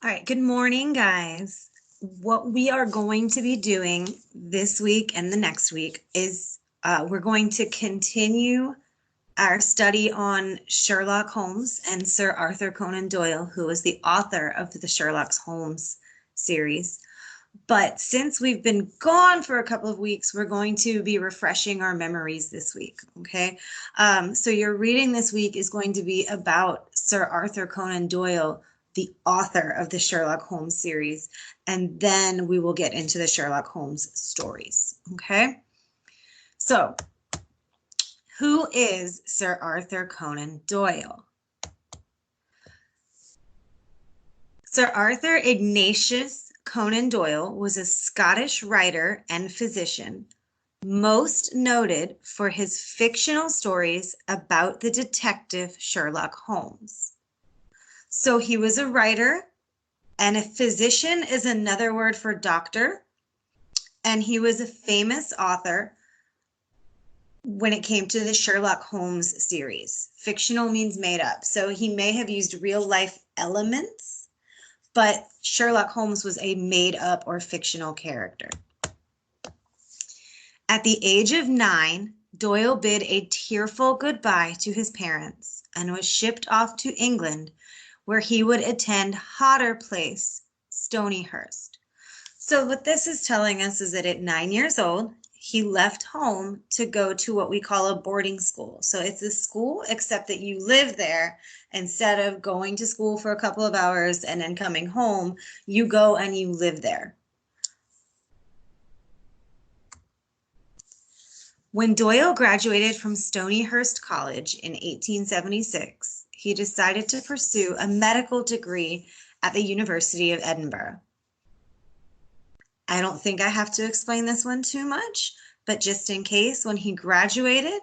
All right, good morning, guys. What we are going to be doing this week and the next week is we're going to continue our study on Sherlock Holmes and Sir Arthur Conan Doyle, who is the author of the Sherlock Holmes series. But since we've been gone for a couple of weeks, we're going to be refreshing our memories this week, okay? So your reading this week is going to be about Sir Arthur Conan Doyle, the author of the Sherlock Holmes series, and then we will get into the Sherlock Holmes stories, okay? So, who is Sir Arthur Conan Doyle? Sir Arthur Ignatius Conan Doyle was a Scottish writer and physician, most noted for his fictional stories about the detective Sherlock Holmes. So he was a writer, and a physician is another word for doctor, and he was a famous author when it came to the Sherlock Holmes series. Fictional means made up, so he may have used real life elements, but Sherlock Holmes was a made up or fictional character. At the age of 9, Doyle bid a tearful goodbye to his parents and was shipped off to England, where he would attend Hodder Place, Stonyhurst. So what this is telling us is that at 9 years old, he left home to go to what we call a boarding school. So it's a school, except that you live there. Instead of going to school for a couple of hours and then coming home, you go and you live there. When Doyle graduated from Stonyhurst College in 1876, he decided to pursue a medical degree at the University of Edinburgh. I don't think I have to explain this one too much, but just in case, when he graduated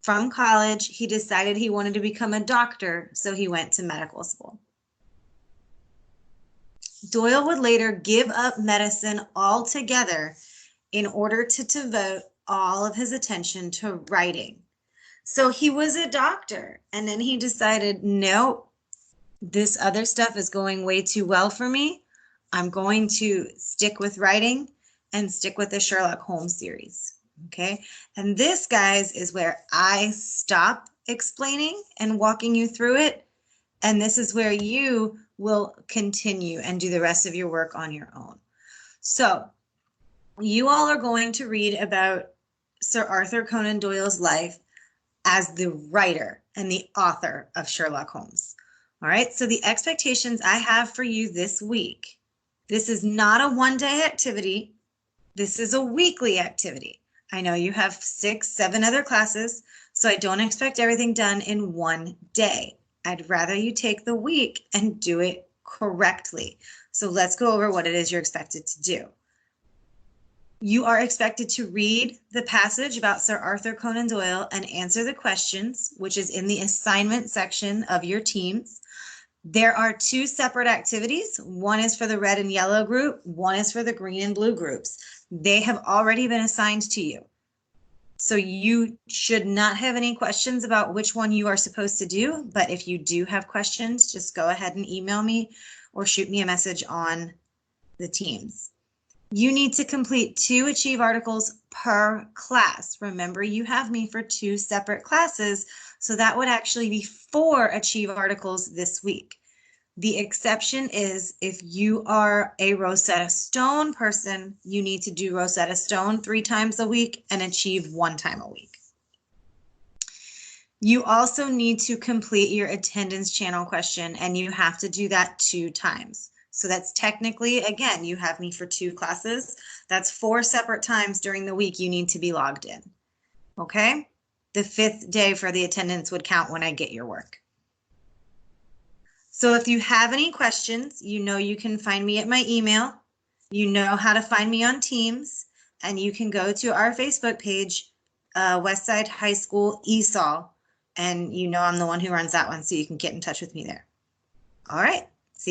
from college, he decided he wanted to become a doctor, so he went to medical school. Doyle would later give up medicine altogether in order to devote all of his attention to writing. So he was a doctor, and then he decided, nope, this other stuff is going way too well for me. I'm going to stick with writing and stick with the Sherlock Holmes series, okay? And this, guys, is where I stop explaining and walking you through it, and this is where you will continue and do the rest of your work on your own. So you all are going to read about Sir Arthur Conan Doyle's life as the writer and the author of Sherlock Holmes. All right, so the expectations I have for you this week, this is not a one-day activity. This is a weekly activity. I know you have 6, 7 other classes, so I don't expect everything done in one day. I'd rather you take the week and do it correctly. So let's go over what it is you're expected to do. You are expected to read the passage about Sir Arthur Conan Doyle and answer the questions, which is in the assignment section of your teams. There are 2 separate activities. One is for the red and yellow group. One is for the green and blue groups. They have already been assigned to you. So you should not have any questions about which one you are supposed to do. But if you do have questions, just go ahead and email me or shoot me a message on the teams. You need to complete 2 Achieve articles per class. Remember, you have me for 2 separate classes, so that would actually be 4 Achieve articles this week. The exception is if you are a Rosetta Stone person, you need to do Rosetta Stone 3 times a week and Achieve 1 time a week. You also need to complete your attendance channel question, and you have to do that 2 times. So that's technically, again, you have me for 2 classes. That's 4 separate times during the week you need to be logged in. Okay? The 5th day for the attendance would count when I get your work. So if you have any questions, you know you can find me at my email. You know how to find me on Teams, and you can go to our Facebook page, Westside High School ESOL, and you know I'm the one who runs that one, so you can get in touch with me there. All right.